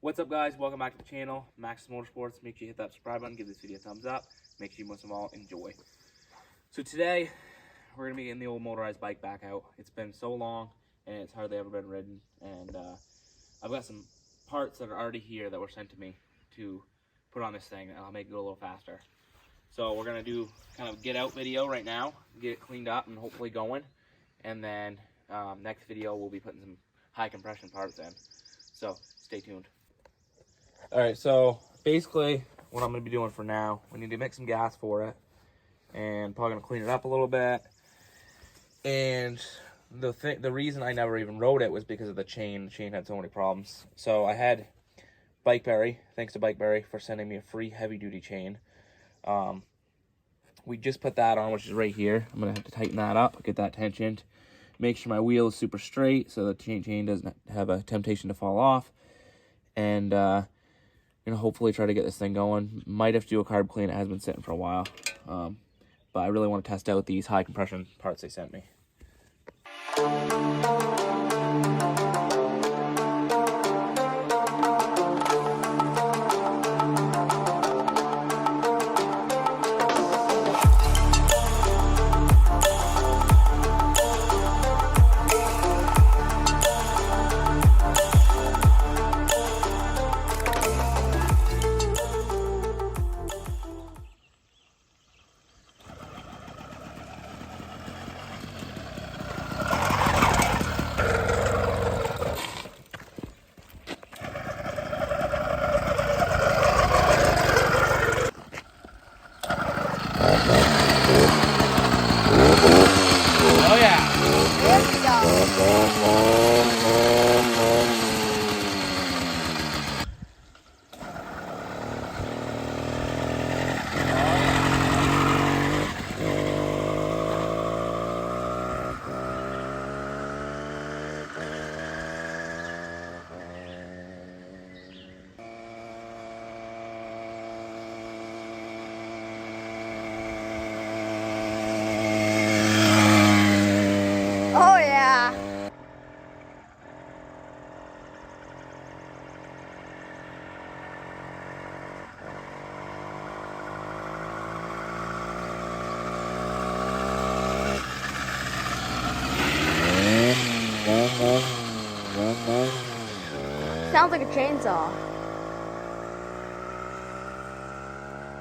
What's up, guys? Welcome back to the channel, MaxsMotorSports. Make sure you hit that subscribe button, give this video a thumbs up. Make sure you most of all enjoy. So today, we're gonna be getting the old motorized bike back out. It's been so long, and it's hardly ever been ridden. And I've got some parts that are already here that were sent to me to put on this thing, and I'll make it go a little faster. So we're gonna do kind of get out video right now, get it cleaned up and hopefully going. And then next video, we'll be putting some high compression parts in. So stay tuned. All right, so basically what I'm gonna be doing for now, we need to mix some gas for it and probably gonna clean it up a little bit. And the reason I never even rode it was because of the chain. The chain had so many problems. So I had Bikeberry, thanks to Bikeberry for sending me a free heavy duty chain. We just put that on, which is right here. I'm gonna have to tighten that up, get that tensioned, make sure my wheel is super straight so the chain doesn't have a temptation to fall off. And hopefully try to get this thing going. Might have to do a carb clean. It has been sitting for a while. But I really want to test out these high compression parts they sent me. Oh yeah! There we go. Oh yeah. Sounds like a chainsaw.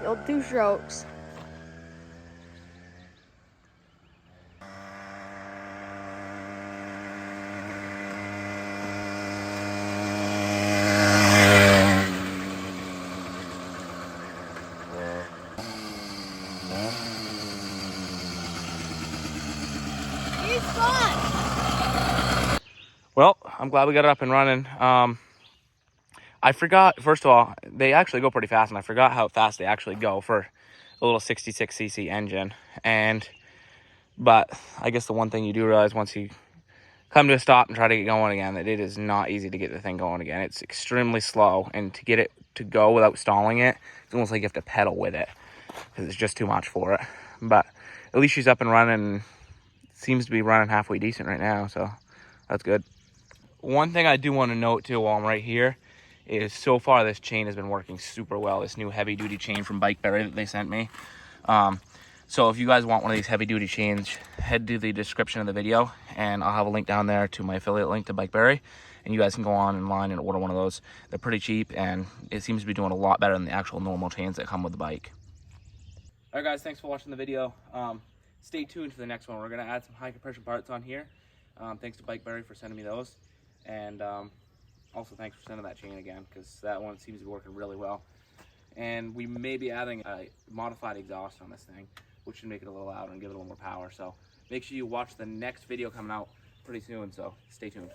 You'll do strokes. He's fun. Well, I'm glad we got it up and running. I forgot, first of all, they actually go pretty fast, and I forgot how fast they actually go for a little 66cc engine. But I guess the one thing you do realize once you come to a stop and try to get going again, that it is not easy to get the thing going again. It's extremely slow, and to get it to go without stalling it, it's almost like you have to pedal with it because it's just too much for it. But at least she's up and running, and seems to be running halfway decent right now, so that's good. One thing I do want to note too while I'm right here is so far this chain has been working super well, this new heavy duty chain from Bikeberry that they sent me. So if you guys want one of these heavy duty chains, head to the description of the video and I'll have a link down there to my affiliate link to Bikeberry, and you guys can go online and order one of those. They're pretty cheap, and it seems to be doing a lot better than the actual normal chains that come with the bike. All right, guys, thanks for watching the video. Stay tuned for the next one. We're gonna add some high compression parts on here. Thanks to Bikeberry for sending me those. And also thanks for sending that chain again, because that one seems to be working really well. And we may be adding a modified exhaust on this thing, which should make it a little louder and give it a little more power. So make sure you watch the next video coming out pretty soon, so stay tuned.